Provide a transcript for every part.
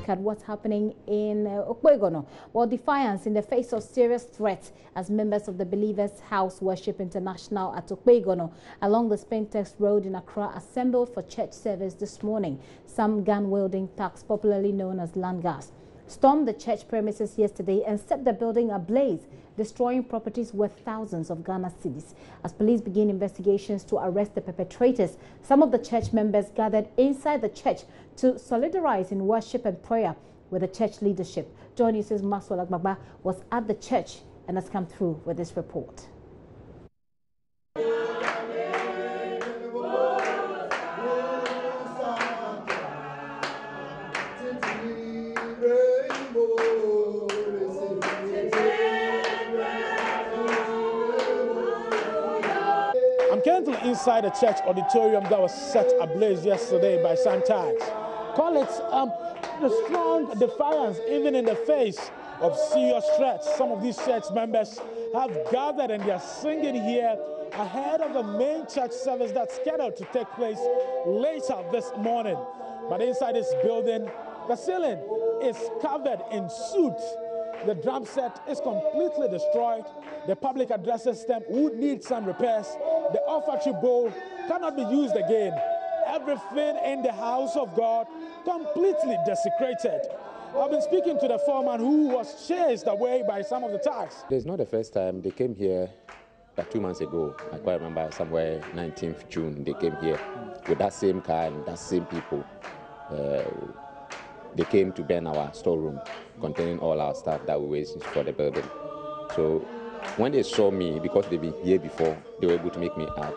look at what's happening in Okwegono. Well, defiance in the face of serious threats as members of the Believers House Worship International at Okwegono along the Spintex Road in Accra assembled for church service this morning. Some gun-wielding thugs, popularly known as landgas, stormed the church premises yesterday and set the building ablaze, destroying properties worth thousands of Ghana cedis. As police begin investigations to arrest the perpetrators, some of the church members gathered inside the church to solidarize in worship and prayer with the church leadership. JoyNews' Maswala Gbagba was at the church and has come through with this report. I'm currently inside a church auditorium that was set ablaze yesterday by some thugs. Call it the strong defiance, even in the face of serious threats. Some of these church members have gathered and they are singing here ahead of the main church service that's scheduled to take place later this morning. But inside this building, the ceiling is covered in soot. The drum set is completely destroyed. The public address system would need some repairs. The offertory bowl cannot be used again. Everything in the house of God completely desecrated. I've been speaking to the foreman who was chased away by some of the thugs. It's not the first time. They came here 2 months ago. I quite remember somewhere 19th June they came here with that same car and that same people. They came to burn our storeroom containing all our stuff that we were using for the building. So when they saw me, because they've been here before, they were able to make me up.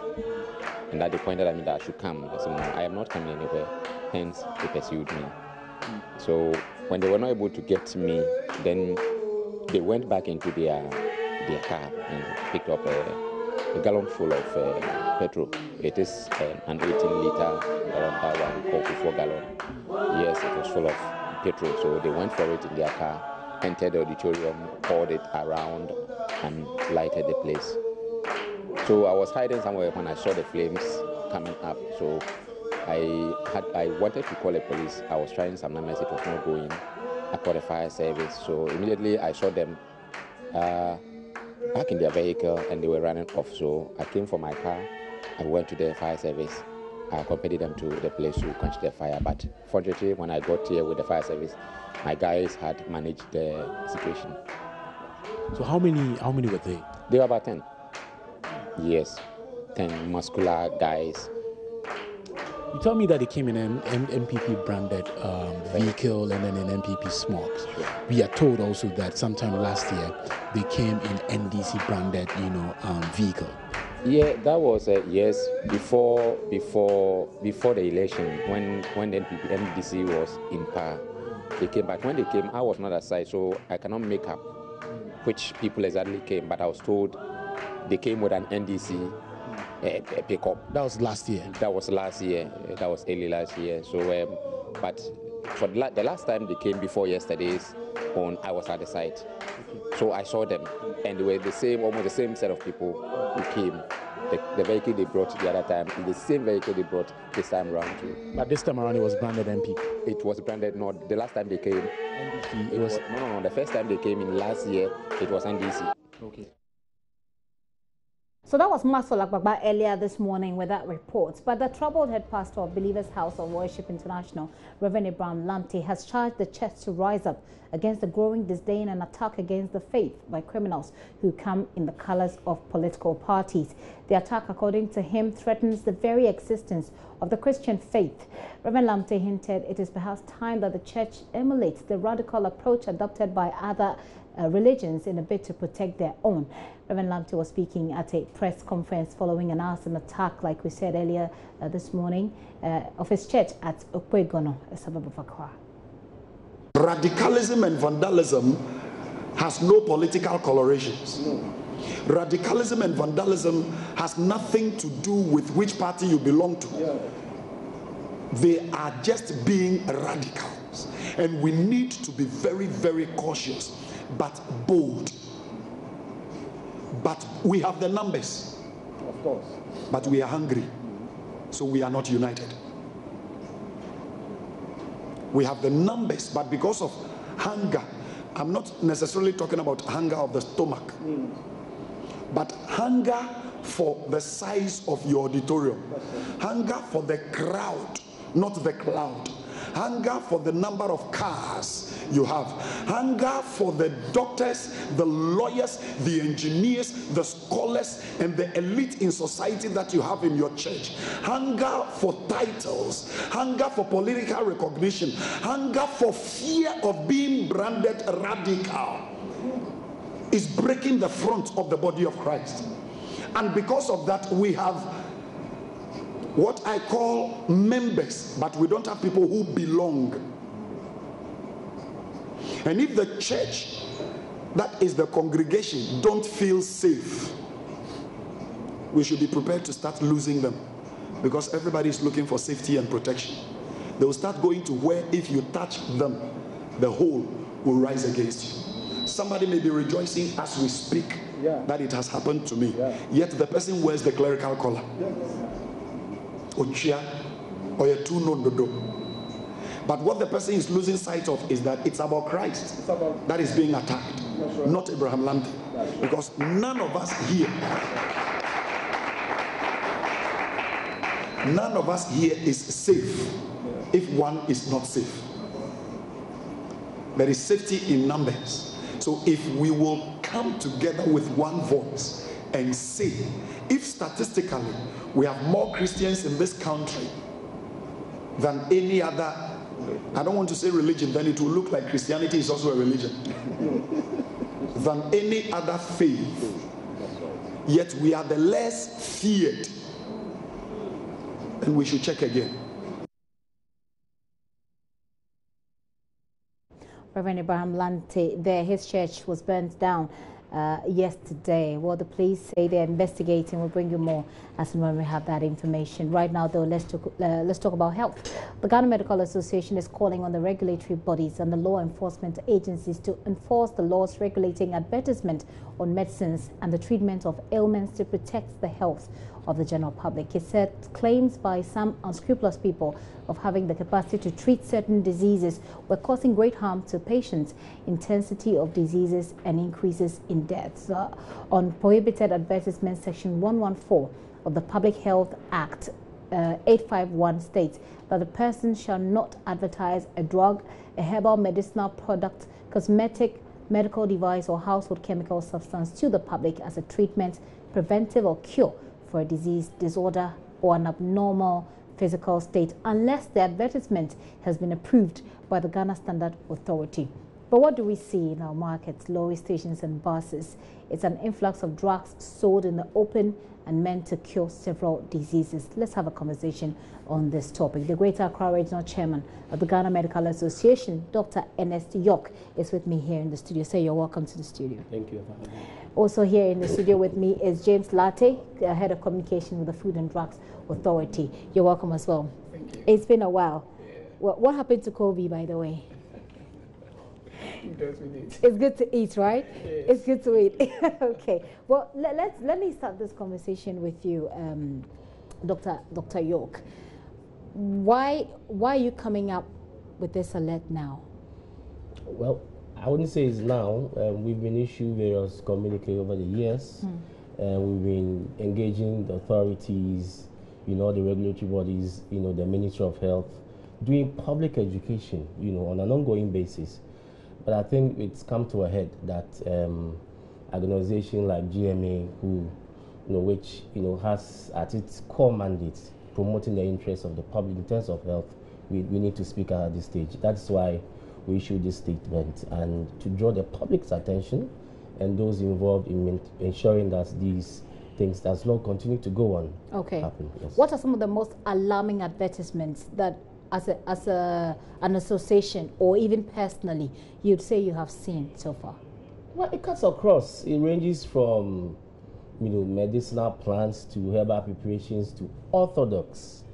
And that they pointed at me that I should come. I said, no, I am not coming anywhere. Hence, they pursued me. So when they were not able to get me, then they went back into their car and picked up a gallon full of petrol. It is an 18-liter gallon, that one we call 4 gallon. Yes, it was full of petrol. So they went for it in their car, entered the auditorium, poured it around, and lighted the place. So I was hiding somewhere when I saw the flames coming up. So I wanted to call the police. I was trying some numbers, it was not going. I called the fire service. So immediately I saw them back in their vehicle and they were running off. So I came from my car. I went to the fire service. I accompanied them to the place to quench the fire. But fortunately, when I got here with the fire service, my guys had managed the situation. So how many were they? They were about 10. Yes, 10 muscular guys. You told me that they came in an MPP branded vehicle and then an MPP smokes. Sure. We are told also that sometime last year they came in NDC branded, vehicle. Yeah, that was yes before the election when the NDC was in power. They came, but when they came, I was not aside, so I cannot make up which people exactly came. But I was told they came with an NDC pickup. That was last year. That was last year. That was early last year. So, but for the last time they came before yesterday's on, I was at the site. So I saw them, and they were almost the same set of people who came. The vehicle they brought the other time is the same vehicle they brought this time around too. But this time around it was branded MPP. It was branded, no, the last time they came. NDC, It was no. The first time they came in last year, it was NDC. Okay. So that was Maswala Gbagba earlier this morning with that report. But the troubled head pastor of Believers House of Worship International, Reverend Abraham Lamptey, has charged the church to rise up against the growing disdain and attack against the faith by criminals who come in the colors of political parties. The attack, according to him, threatens the very existence of the Christian faith. Reverend Lamptey hinted it is perhaps time that the church emulates the radical approach adopted by other religions in a bid to protect their own. Reverend Lamptey was speaking at a press conference following an arson attack, like we said earlier this morning, of his church at Okwegono, a suburb of Accra. Radicalism and vandalism has no political colorations. No. Radicalism and vandalism has nothing to do with which party you belong to. Yeah. They are just being radicals. And we need to be very, very cautious, but bold. But we have the numbers. Of course. But we are hungry. So we are not united. We have the numbers, but because of hunger, I'm not necessarily talking about hunger of the stomach, but hunger for the size of your auditorium, hunger for the crowd, not the cloud, hunger for the number of cars you have, hunger for the doctors, the lawyers, the engineers, the scholars, and the elite in society that you have in your church, hunger for titles, hunger for political recognition, hunger for fear of being branded radical is breaking the front of the body of Christ. And because of that, we have what I call members, but we don't have people who belong. And if the church, that is the congregation, don't feel safe, we should be prepared to start losing them, because everybody is looking for safety and protection. They will start going to where if you touch them, the whole will rise against you. Somebody may be rejoicing as we speak that it has happened to me, yet the person wears the clerical collar. But what the person is losing sight of is that it's about Christ that is being attacked, not Abraham Lamte. Because none of us here is safe if one is not safe. There is safety in numbers. So if we will come together with one voice and say, if statistically we have more Christians in this country than any other, I don't want to say religion, then it will look like Christianity is also a religion, than any other faith, yet we are the less feared, and we should check again. Reverend Abraham Lamte there, his church was burnt down yesterday. Well, the police say they're investigating. We'll bring you more as and when we have that information. Right now, though, let's talk about health. The Ghana Medical Association is calling on the regulatory bodies and the law enforcement agencies to enforce the laws regulating advertisement on medicines and the treatment of ailments to protect the health of the general public. It said claims by some unscrupulous people of having the capacity to treat certain diseases were causing great harm to patients, intensity of diseases, and increases in deaths. On prohibited advertisement, section 114 of the Public Health Act 851 states that the person shall not advertise a drug, a herbal medicinal product, cosmetic, medical device, or household chemical substance to the public as a treatment, preventive, or cure for a disease, disorder, or an abnormal physical state, unless the advertisement has been approved by the Ghana Standard Authority. But what do we see in our markets, lorry stations, and buses? It's an influx of drugs sold in the open and meant to cure several diseases. Let's have a conversation on this topic. The Greater Accra Regional Chairman of the Ghana Medical Association, Dr. Ernest York, is with me here in the studio. Say you're welcome to the studio. Thank you for having me. Also here in the studio with me is James Latte, Head of Communication with the Food and Drugs Authority. You're welcome as well. Thank you. It's been a while. Yeah. What happened to Kobe, by the way? It's good to eat, right? Yes. It's good to eat. Okay. Well, let me start this conversation with you, Dr. York. Why are you coming up with this alert now? Well, I wouldn't say it's now. We've been issuing various communiques over the years. We've been engaging the authorities, the regulatory bodies, the Ministry of Health, doing public education, on an ongoing basis. But I think it's come to a head that an organization like GMA, which has at its core mandate promoting the interests of the public in terms of health, we need to speak at this stage. That's why we issued this statement, and to draw the public's attention and those involved in ensuring that these things does not continue to go on. Okay. Happen. Yes. What are some of the most alarming advertisements that as an association or even personally you'd say you have seen so far? Well, it cuts across. It ranges from medicinal plants to herbal preparations to orthodox,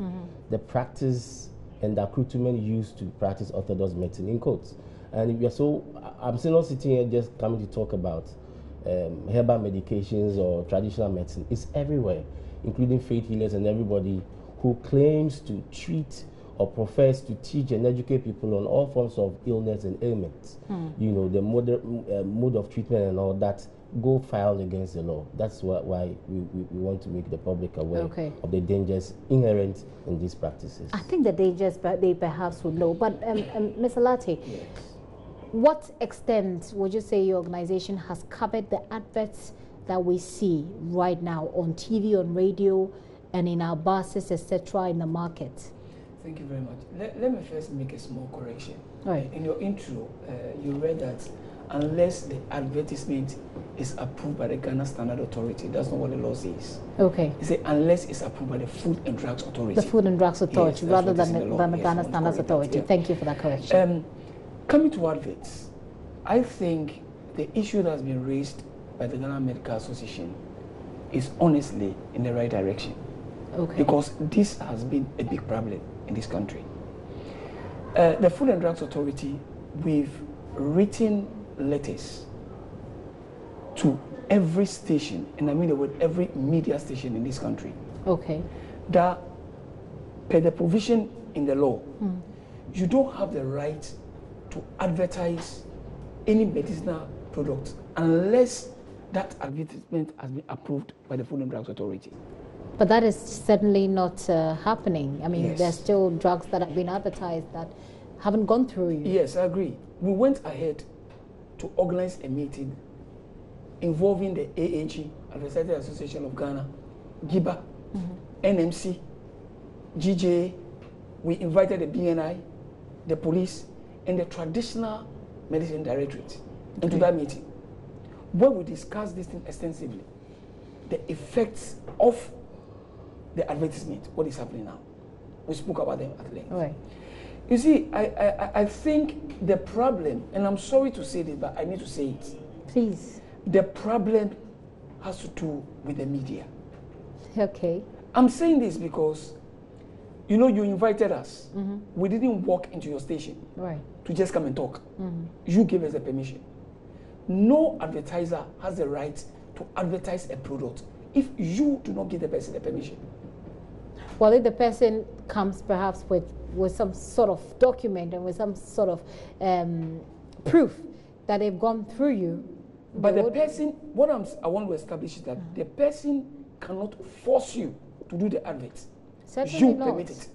the practice and the accoutrement used to practice orthodox medicine, in quotes. And I'm still not sitting here just coming to talk about herbal medications or traditional medicine. It's everywhere, including faith healers and everybody who claims to treat or profess to teach and educate people on all forms of illness and ailments, you know, the mode of treatment and all that, go file against the law. That's why we want to make the public aware of the dangers inherent in these practices. I think the dangers, but they perhaps would know. But Mr. Latte, yes, what extent would you say your organization has covered the adverts that we see right now on TV, on radio, and in our buses, etc., in the market? Thank you very much. Let me first make a small correction. Right. In your intro, you read that unless the advertisement is approved by the Ghana Standard Authority, that's not what the law says. Okay. It says unless it's approved by the Food and Drugs Authority. The Food and Drugs Authority, yes, rather than the Ghana Standards Authority. Yeah. Thank you for that correction. Coming to adverts, I think the issue that has been raised by the Ghana Medical Association is honestly in the right direction. Okay. Because this has been a big problem in this country. The Food and Drugs Authority, we've written letters to every station, and I mean the word every media station in this country. Okay. That per the provision in the law, you don't have the right to advertise any medicinal product unless that advertisement has been approved by the Food and Drugs Authority. But that is certainly not happening. I mean, yes, there's still drugs that have been advertised that haven't gone through you. Yes, I agree. We went ahead to organize a meeting involving the AAG, Advertising Association of Ghana, GIBA, NMC, GJA. We invited the BNI, the police, and the Traditional Medicine Directorate into that meeting, where we discussed this thing extensively, the effects of the advertisement, what is happening now. We spoke about them at length. Right. You see, I think the problem, and I'm sorry to say this, but I need to say it. Please. The problem has to do with the media. Okay. I'm saying this because, you know, you invited us. We didn't walk into your station to just come and talk. You gave us the permission. No advertiser has the right to advertise a product if you do not give the person the permission. Well, if the person comes perhaps with some sort of document and with some sort of proof that they've gone through you. But the person, what I want to establish is that the person cannot force you to do the advert. Certainly you not. Permit it.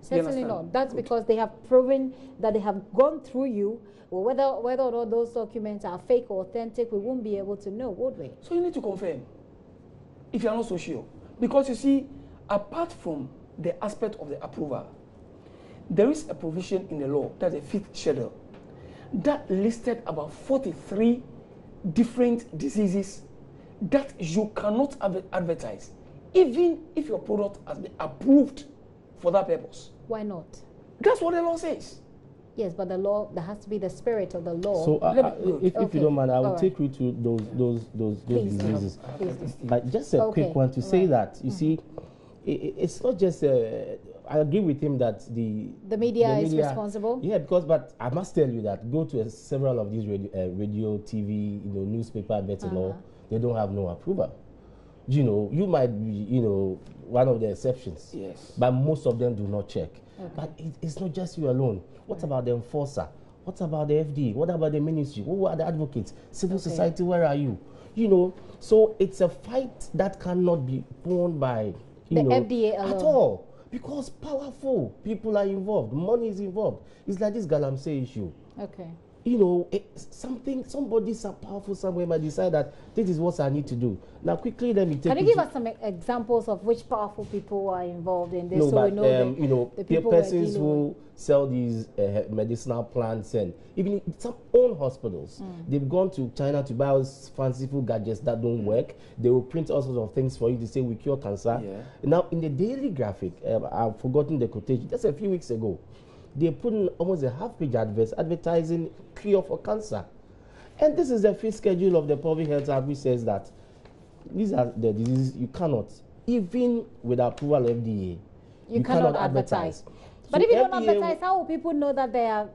Certainly not. That's because they have proven that they have gone through you. Well, whether or not those documents are fake or authentic, we won't be able to know, would we? So you need to confirm if you are not so sure. Because you see, apart from the aspect of the approval, there is a provision in the law, that's the 5th schedule, that listed about 43 different diseases that you cannot advertise, even if your product has been approved for that purpose. Why not? That's what the law says. Yes, but the law, there has to be the spirit of the law. So, if you don't mind, I will take you to those diseases. But just a quick one to say that, you see, it's not just I agree with him that the media is responsible. Yeah, but I must tell you that go to several of these radio, TV, newspaper adverts and all, they don't have no approval. You know, you might be, one of the exceptions. Yes. But most of them do not check. But it's not just you alone. What about the enforcer? What about the FD? What about the ministry? Who are the advocates? Civil society, where are you? So it's a fight that cannot be won by the FDA alone. At all. Because powerful people are involved. Money is involved. It's like this Galamsey issue. Okay. Somebody so powerful somewhere might decide that this is what I need to do. Now, quickly, let me take. Can you give us some exampple of which powerful people are involved in this? No, we know the people persons who sell these medicinal plants and even some own hospitals. They've gone to China to buy all fanciful gadgets that don't work. They will print all sorts of things for you to say we cure cancer. Yeah. Now, in the Daily Graphic, I've forgotten the quotation. Just a few weeks ago, they put in almost a half-page advertising cure for cancer. And this is the 5th schedule of the Public Health Act, which says that these are the diseases you cannot, even with approval of FDA, you cannot advertise. But if you don't advertise, how will people know that there's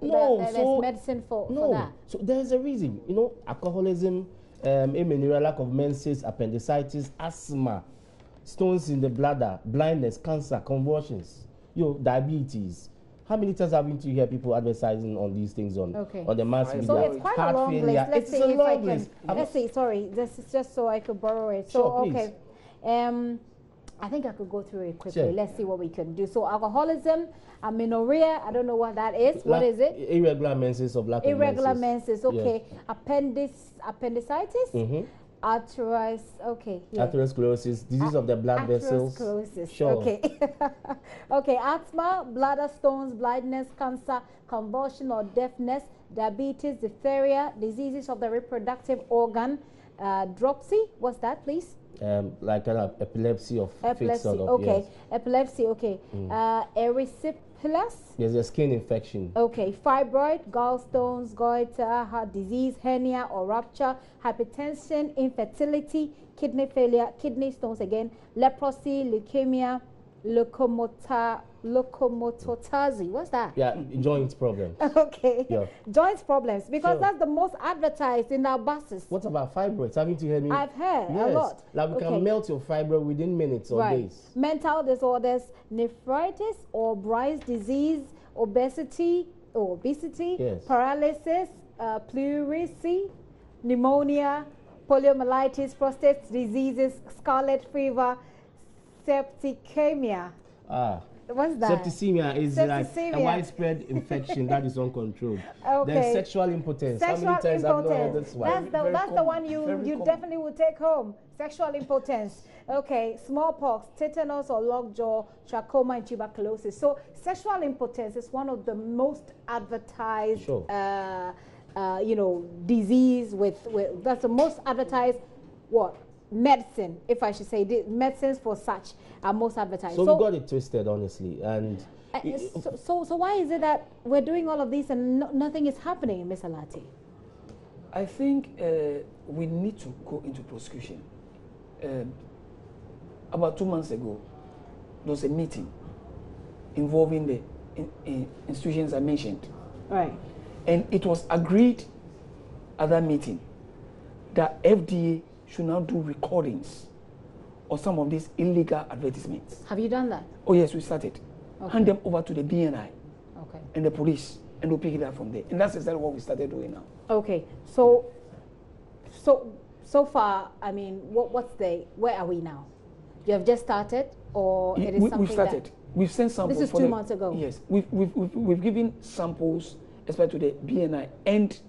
medicine for that? So there's a reason. Alcoholism, amenorrhea, lack of menses, appendicitis, asthma, stones in the bladder, blindness, cancer, convulsions, diabetes, How many times have you hear people advertising on these things on the mass media? So it's quite a long list. Let's see if I can. Let's see. Sorry, this is just so I could borrow it. So sure, okay, I think I could go through it quickly. Sure. Let's see what we can do. So alcoholism, amenorrhea. I don't know what that is. What is it? Irregular menses or lack of menses. Irregular menses. Okay. Yes. Appendicitis. Atherosclerosis, disease of the blood vessels. Atherosclerosis. Sure. Okay. Okay. Asthma, bladder stones, blindness, cancer, convulsion or deafness, diabetes, diphtheria, diseases of the reproductive organ, dropsy. What's that, please? Like an epilepsy of sort of, okay. Yes. Epilepsy. Okay. Erysipelas. There's a skin infection. Okay. Fibroid, gallstones, goiter, heart disease, hernia or rupture, hypertension, infertility, kidney failure, kidney stones again, leprosy, leukemia, leukomototazi. What's that? Yeah, joint problems. Okay. Yeah. Joint problems, because that's the most advertised in our buses. What about fibroids? Haven't you heard me? I've heard a lot. Like we can melt your fibroid within minutes or days. Mental disorders, nephritis or Brine's disease, obesity, paralysis, pleurisy, pneumonia, poliomyelitis, prostate diseases, scarlet fever, septicemia. What's that? Septicemia is like a widespread infection that is uncontrolled. Okay. Then sexual impotence. Sexual How many times have you heard impotence. this one? That's the one you definitely will take home. Sexual impotence. Okay. Smallpox, tetanus or lockjaw, trachoma, and tuberculosis. So sexual impotence is one of the most advertised, disease that's the most advertised. What? Medicine, if I should say, medicines for such are most advertised. So we got it twisted, honestly. And so why is it that we're doing all of this and nothing is happening, Ms. Alati? I think we need to go into prosecution. About 2 months ago, there was a meeting involving the institutions I mentioned. Right. And it was agreed at that meeting that FDA should now do recordings of some of these illegal advertisements. Have you done that? Oh yes, we started. Okay. Hand them over to the BNI and the police, and we'll pick it up from there. And that's exactly what we started doing now. Okay, so far, I mean, where are we now? You have just started, or it is something we've started. We've sent samples. This is 2 months ago. Yes, we've given samples, especially to the BNI and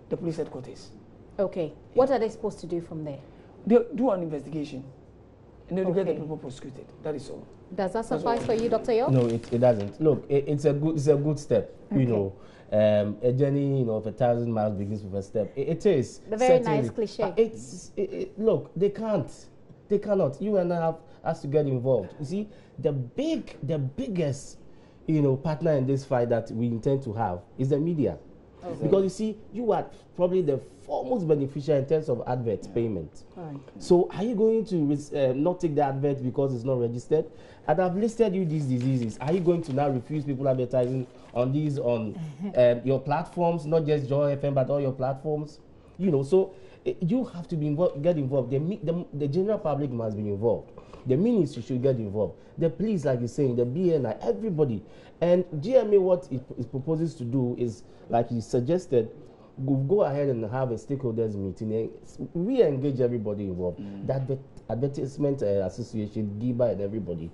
the police headquarters. Okay. What are they supposed to do from there? They do an investigation, and then get the people prosecuted. That is all. Does that suffice for you, Dr. Yo? No, it doesn't. Look, it's a good step. You know, a journey, of 1,000 miles begins with a step. It is the very nice cliche. Look, they cannot. You and I have to get involved. You see, the biggest, partner in this fight that we intend to have is the media. Okay. Because you see, you are probably the foremost beneficiary in terms of advert payment. Right. So are you going to not take the advert because it's not registered? And I've listed you these diseases. Are you going to now refuse people advertising on these on your platforms, not just Joy FM, but all your platforms? So you have to be get involved. The general public must be involved. The ministry should get involved. The police, like you're saying, the BNI, everybody. And GMA, what it proposes to do is, like you suggested, we'll go ahead and have a stakeholders meeting and re-engage everybody involved. That advertisement association, GIBA, and everybody.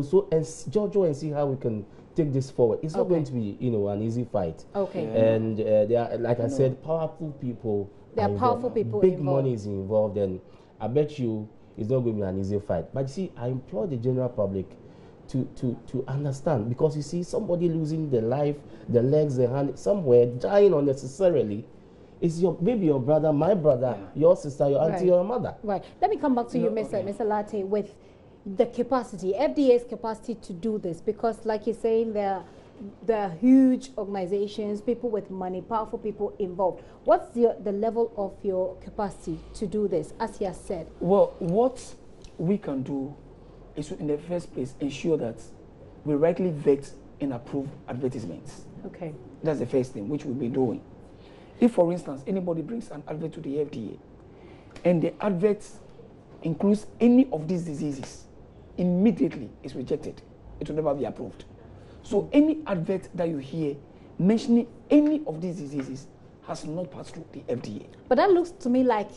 So and Jojo and see how we can take this forward. It's not going to be, an easy fight. Okay. And there are, like I said, powerful people. There are powerful people Big money is involved, and I bet you it's not going to be an easy fight. But you see, I implore the general public to understand, because you see somebody losing their life, the legs, the hand, somewhere, dying unnecessarily. It's maybe your brother, my brother, your sister, your auntie, your mother. Right. Let me come back to you, Mr. Latte, with the capacity, FDA's capacity to do this, because like you're saying, there are huge organizations, people with money, powerful people involved. What's the level of your capacity to do this, as he has said? Well, what we can do is to, in the first place, ensure that we rightly vet and approve advertisements. Okay. That's the first thing, which we'll be doing. If, for instance, anybody brings an advert to the FDA, and the advert includes any of these diseases, immediately it's rejected. It will never be approved. So any advert that you hear mentioning any of these diseases has not passed through the FDA. But that looks to me like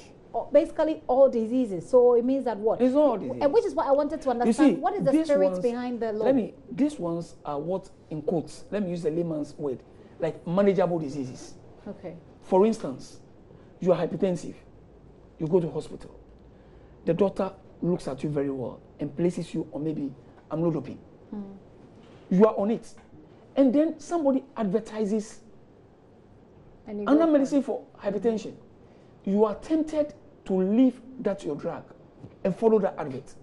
basically all diseases. So it means that what? It's all diseases. And which is what I wanted to understand. See, what is the spirit behind the law? These ones are what, in quotes, let me use the layman's word, like manageable diseases. Okay. For instance, you are hypertensive. You go to hospital. The doctor looks at you very well and places you on maybe amlodipine. You are on it. And then somebody advertises another medicine for hypertension. You are tempted to leave that your drug and follow that advert.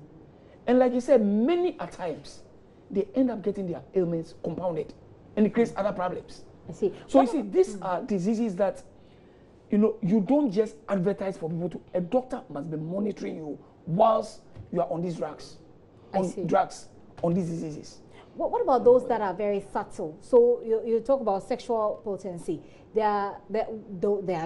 And like you said, many a times, they end up getting their ailments compounded and it creates other problems. I see. So you see, these are diseases that, you know, you don't just advertise for people to, a doctor must be monitoring you whilst you are on these drugs, on these diseases. What about those that are very subtle? So you talk about sexual potency. There are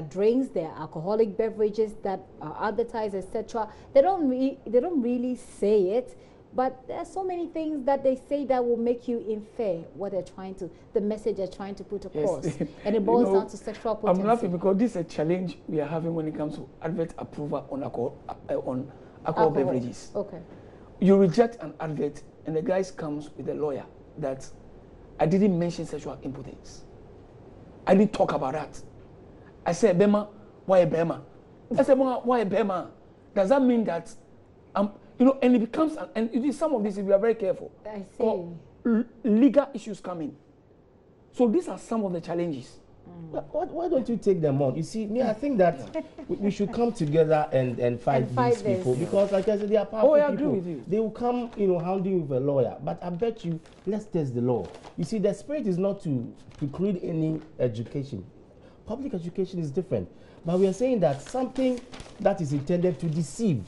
drinks, there are alcoholic beverages that are advertised, etc. They don't really say it, but there are so many things that they say that will make you infer what they're trying to, the message they're trying to put across. Yes. And it boils down to sexual potency. I'm laughing because this is a challenge we are having when it comes to advert approval on alcohol beverages. Okay. You reject an advert and the guy comes with a lawyer that I didn't mention sexual impotence. I didn't talk about that. I said, Bema, why Bema? I said, why Bema? Does that mean that, you know, and it becomes, and you see, some of this, we are very careful. I see. Legal issues come in. So these are some of the challenges. Why don't you take them on? You see, I think that we should come together and fight these people because, like I said, they are powerful people. Agree with you. They will come, you know, handling with a lawyer. But I bet you, let's test the law. You see, the spirit is not to create any education. Public education is different. But we are saying that something that is intended to deceive.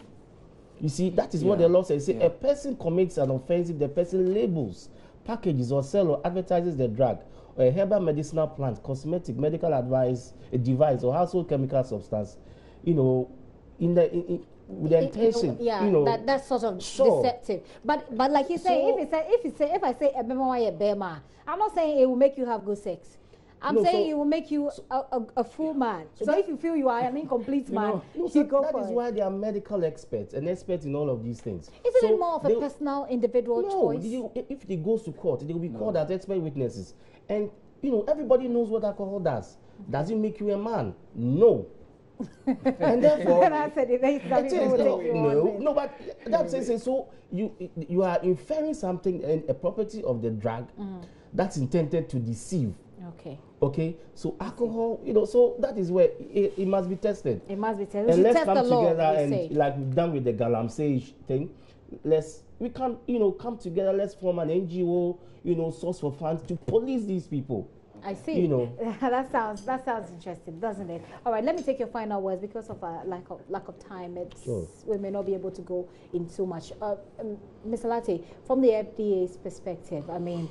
You see, that is what the law says. Say a person commits an offense if the person labels, packages, or sells or advertises the drug, or a herbal medicinal plant, cosmetic, medical advice, a device, or household chemical substance, you know, with the intention, you know, that's sort of deceptive. But like you say, if I say I'm not saying it will make you have good sex. I'm saying it will make you a full man. So if you feel you are an incomplete man, you go for it. That is why they are medical experts and experts in all of these things. Isn't it more of a personal, individual choice? If they goes to court, they will be called as expert witnesses. And, you know, everybody knows what alcohol does. Does it make you a man? No. And therefore, no, but that's it. So you are inferring something and a property of the drug that's intended to deceive. Okay. So alcohol, you know, so that is where it must be tested. It must be tested. And let's come together and like we've done with the galamsey thing. We can, you know, come together. Let's form an NGO, you know, source for funds to police these people. I see. You know, that sounds interesting, doesn't it? All right, let me take your final words because of lack of time. We may not be able to go into so much. Mr. Latte, from the FDA's perspective, I mean,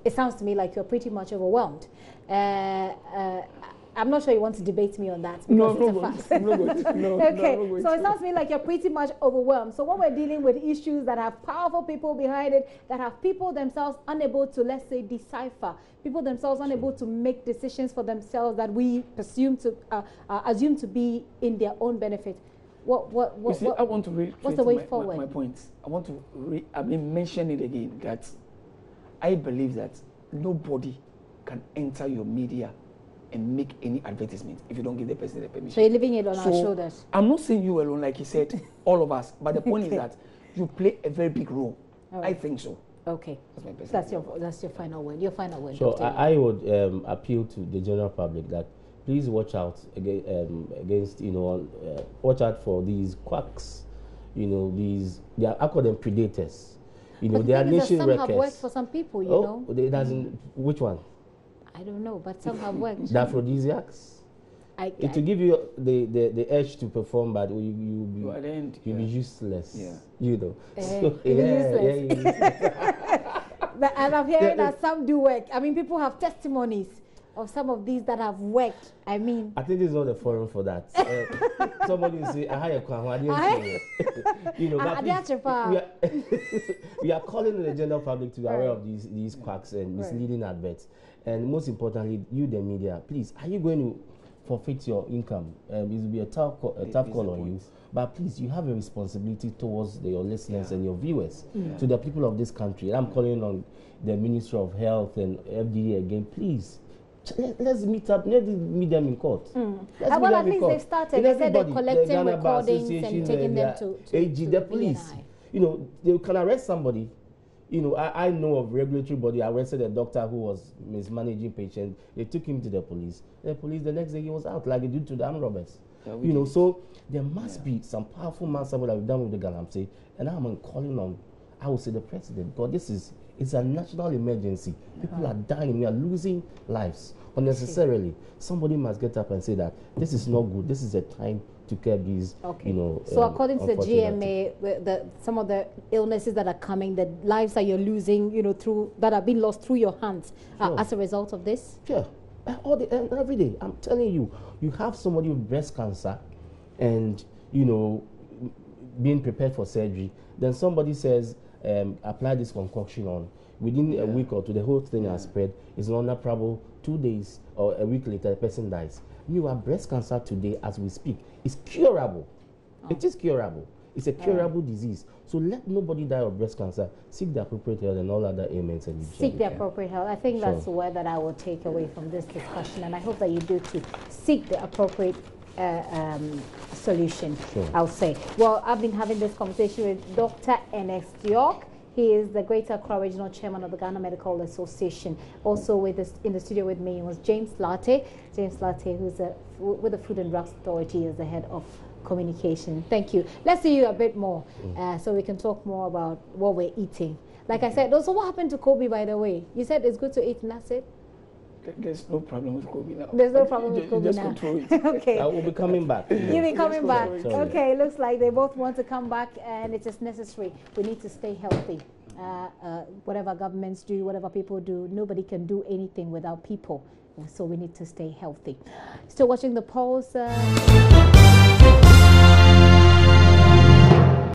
it sounds to me like you're pretty much overwhelmed. I'm not sure you want to debate me on that because it's a fact. Okay, so it sounds to me like you're pretty much overwhelmed. So what we're dealing with issues that have powerful people behind it, that have people themselves unable to, let's say, decipher, people themselves unable to make decisions for themselves that we assume to be in their own benefit. I want to what's the way forward? My points. I want to mention it again that I believe that nobody can enter your media and make any advertisement if you don't give the person the permission. So you're leaving it on our shoulders. I'm not saying you alone, like you said, all of us. But the point is that you play a very big role. Right. I think so. Okay. That's your final word. Your final word. So I would appeal to the general public that please watch out against, you know, watch out for these quacks. You know, I call them predators. You know, they are nation wreckers. Some have worked for some people, you know. It doesn't. Which one? I don't know, but some have worked. The aphrodisiacs. It will give you the urge to perform, but you'll be useless. Yeah. You know. Useless. And I'm hearing that some do work. I mean, people have testimonies of some of these that have worked. I mean, I think this is not the forum for that. Somebody will say, "I you know, we are calling the general public to be aware of these quacks and misleading adverts. And most importantly, you, the media, please, are you going to forfeit your income? It will be a tough call on you. But please, you have a responsibility towards your listeners and your viewers, to the people of this country. I'm calling on the Ministry of Health and FDA again, please. Let's meet up. Let's meet them in court. Well, at least they've started. They said they're collecting recordings and taking them to AG, the police. You know, they can arrest somebody. You know, I know of regulatory body arrested a doctor who was mismanaging patients. They took him to the police. The police, the next day, he was out, like they did to the armed robbers. You know, so there must be some powerful man somewhere that we've done with the Galamsey. And I'm calling on, I would say, the president, because it's a national emergency. People are dying. We are losing lives unnecessarily. Somebody must get up and say that this is not good. This is a time to curb these, you know. So according to the GMA, some of the illnesses that are coming, the lives that you're losing, you know, that are being lost through your hands as a result of this? Sure. Every day, I'm telling you, you have somebody with breast cancer and, you know, being prepared for surgery. Then somebody says, apply this concoction on. Within a week or two, the whole thing has spread. It's not probable 2 days or a week later, the person dies. You have breast cancer today as we speak. It's curable. It is curable. It's a curable disease. So let nobody die of breast cancer. Seek the appropriate health and all other ailments. And seek the appropriate health. I think that's the word that I will take away from this discussion. And I hope that you do too. Seek the appropriate solution, I'll say. Well, I've been having this conversation with Dr. Ernest York. He is the Greater Accra Regional Chairman of the Ghana Medical Association. Also in the studio with me was James Latte. James Latte, who's with the Food and Drugs Authority, is the head of communication. Thank you. Let's see you a bit more so we can talk more about what we're eating. Like I said, also what happened to Kobe, by the way? You said it's good to eat and that's it? There's no problem with Kobe now. There's no problem with Kobe just now. Control it. Okay. I will be coming back. You'll be coming back. Okay, looks like they both want to come back and it is necessary. We need to stay healthy. Whatever governments do, whatever people do, nobody can do anything without people. So we need to stay healthy. Still watching the polls.